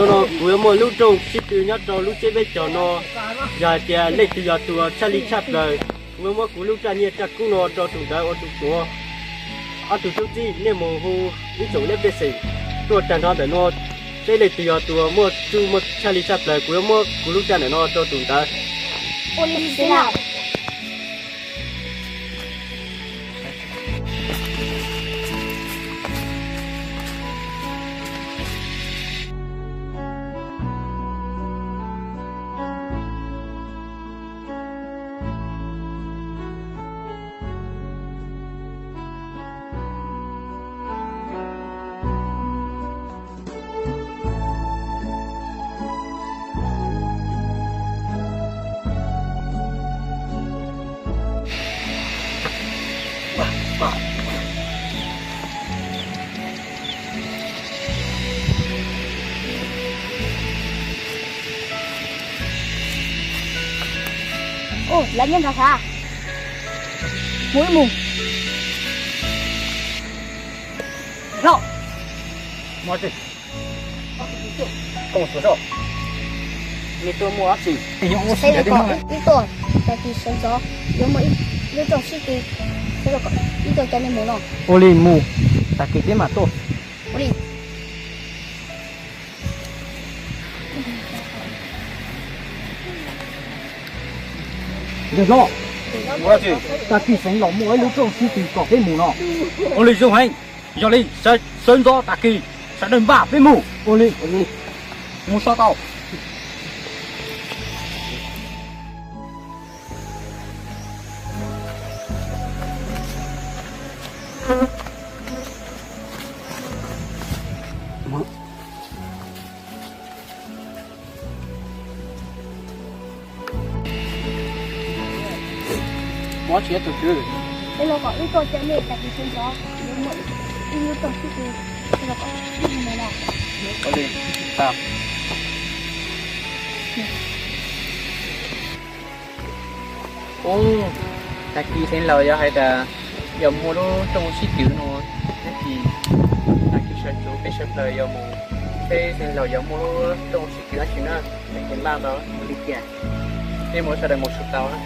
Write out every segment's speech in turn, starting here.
cho nó cuối một lúc trông xí từ nhát trâu lúc chế bên cho nó giờ thì lấy từ giờ tụi Charlie chắp rồi cuối một cuối lúc ra nhiệt chắc cũng nó cho tụi đó ở tụi tụi ở tụi tụi gì nên mồ hôi những chỗ lên bên xí tụi chẳng nó để nó chế lấy từ giờ tụi một chung một Charlie chắp rồi cuối một cuối lúc ra để nó cho tụi đó Ôi thế nào ồ là nhân thà mũi mù Rau. Mau đi. Không sửa đâu. Người tôi mua gì? Thì những mua gì đây là để có mua. ít tuổi tại vì sớm gió nếu mà nếu trồng xí thì sẽ là có ít tuổi cho nên muốn nó Oli mù. Ta kể mà tôi. đi Được rồi. Mua gì? Ta kể sinh lòng mua lúc trong xí thì có cái mù nó. Oli dùng hành. Giờ đi sẽ sơn gió ta kể sẽ đừng bả với mù. Oli. Mua sao tao? Mua chuyện từ từ. đây là có ít tuổi cho nên tại vì sớm gió nếu mà nếu trồng xí thì sẽ là có ít mù nó Oli. Sao? Ô, ta kỹ sinh lời hay là giờ mua nó trong xí tiểu nó thế thì ta kỹ sẽ chú cái sinh lời giờ mua thế sinh lời giờ mua nó trong xí tiểu chỉ nó mình kiếm bao đó đi kia thế mỗi sẽ được một số tàu đó.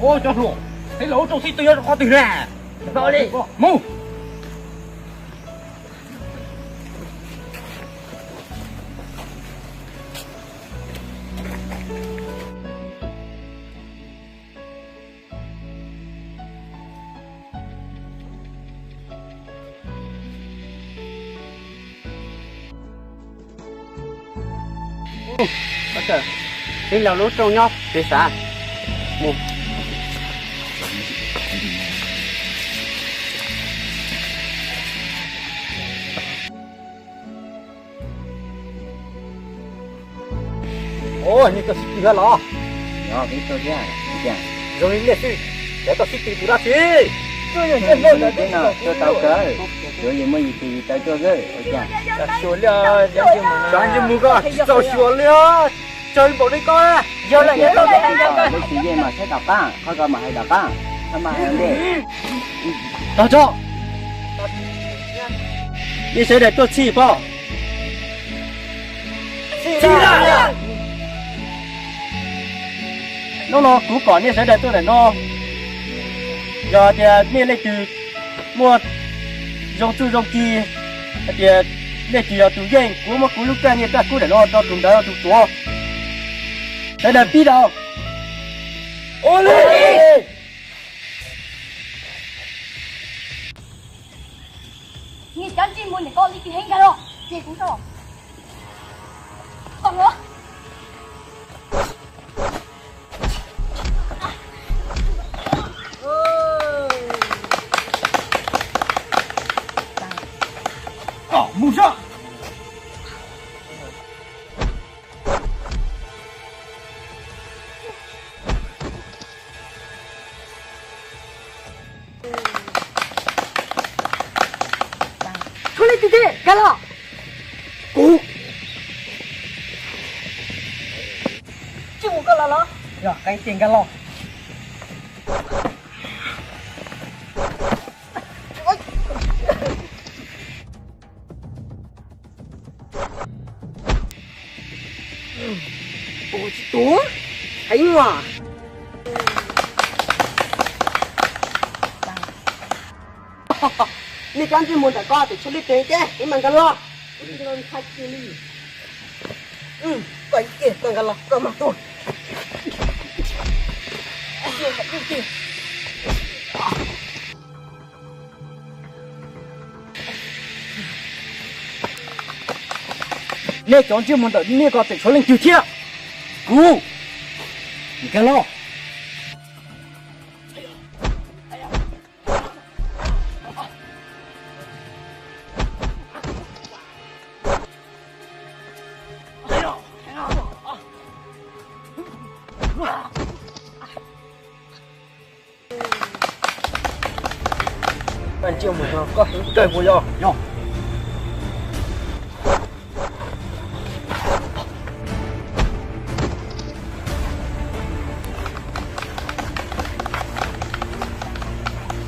Ôi cho ruộng, cái lỗ trong xí tiêu nó có từ nè. Rồi đi, mu. Bắt đầu, cái là lỗ trong nhóc, để xả, mu. Ôi, như cái xí kia lo. Đó, cái tôi ra, dạ. Rồi liệt đi, để tôi xí từ ra xí. Cho tao cỡ. Rồi giờ mới thì tao cho gỡ, ôi cha. Số là đang chim mù cơ, sao số là chơi bộ đi coi. Giờ là nhớ tôi đang chơi. Mấy chị em mà sẽ đọc á, coi coi mà hay đọc á. Tham mà hay đi. Tao cho. Đi sẽ để tôi chỉ po. Chỉ ra. Nó cũng còn như sẽ để tôi để nó. Giờ thì nên lấy từ mua dòng tu dòng kia thì lấy từ tủ giấy của một cú lúc ra như ta cú để nó cho tụi đó tụi tua đây là tí đâu ôi lên nghe chán chim muốn để con đi kiếm hết cả rồi gì cũng sao còn nữa mù sao 出来姐姐，干了！Cú. 就我干了了。 Rồi, cái tiền cái lo. Ôi chúa, thấy mà. Ni kan chỉ muốn ta qua thì xử lý tiền chứ, nhưng mà cái lo. Nó khai xử lý. Vậy kìa, cái lo, cái mặt tôi. Nè chọn chưa muốn đợi nè có thể số lên chiều chia. Cú. Cái lo. Bạn chiều một có trời vui rồi. Nhọ.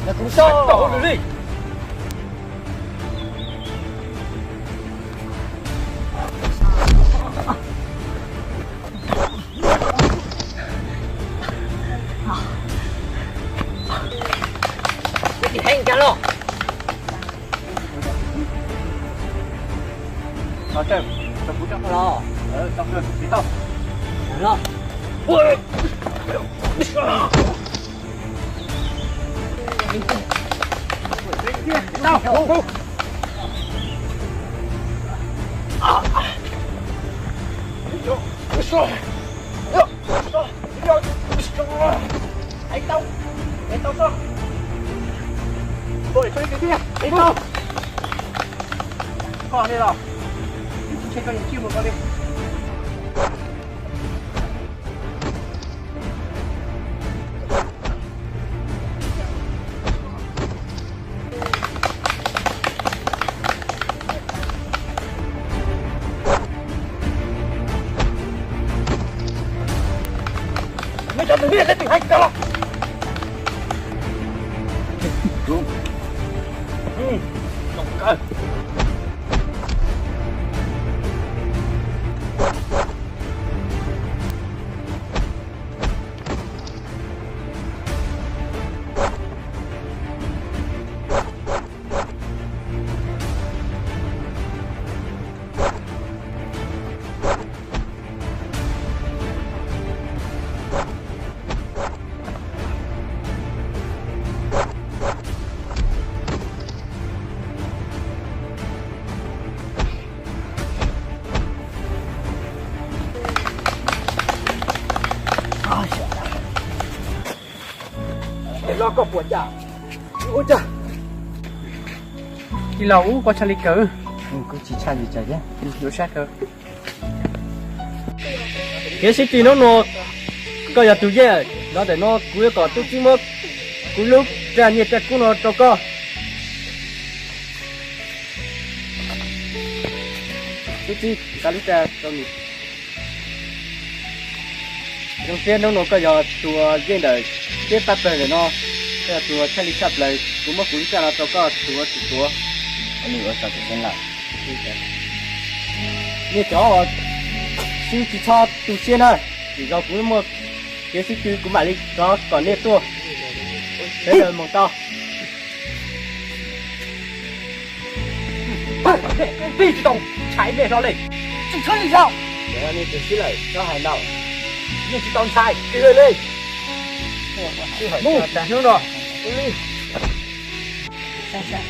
Là cũng sao? Đổ được đi. Cái hành cả lo. Ở trên, trong bút trong lo. Ở trong đường tí tông. Lo. Ui. Nào, go. Anh tông sao? Rồi, chơi cái kia, anh tông. Còn đây rồi. Chơi con chim một con đi. Mấy trận biết lên tình hành đó. Đúng. Không cần. Để lo có của chả. Ôi trời. Thì lâu có chả lý cỡ. Cứ chỉ chăn gì chả chứ. Vô sát cơ. Cái sĩ tí nó có nhà tụi dê. Nó để nó cuối có tụi chứ mất. Cuối lúc ra nhiệt chắc cũng nó cho có. Tụi chứ, cả lúc ra cho mình. Trong xe nó có nhà tụi dê đời. Tiếp bắt về nó. Cái là tụi chăn lý sắp lại. Cũng mất cuối ra nó cho có tụi. Anh nữa sao cũng là. Như cháu xin chỉ cho tụi xe này. Chỉ do cũng một cái sĩ tư cũng phải đi đó còn nét tua. Thế rồi mong tao. Đi chứ đồng. Trái về nó lên. Chúng chơi đi sao? Để anh tự xí lại cho hải nào. Nhưng chứ đồng trái. Đi lên lên. Chứ hỏi cho ta. Đúng rồi. Đi. Sao sao.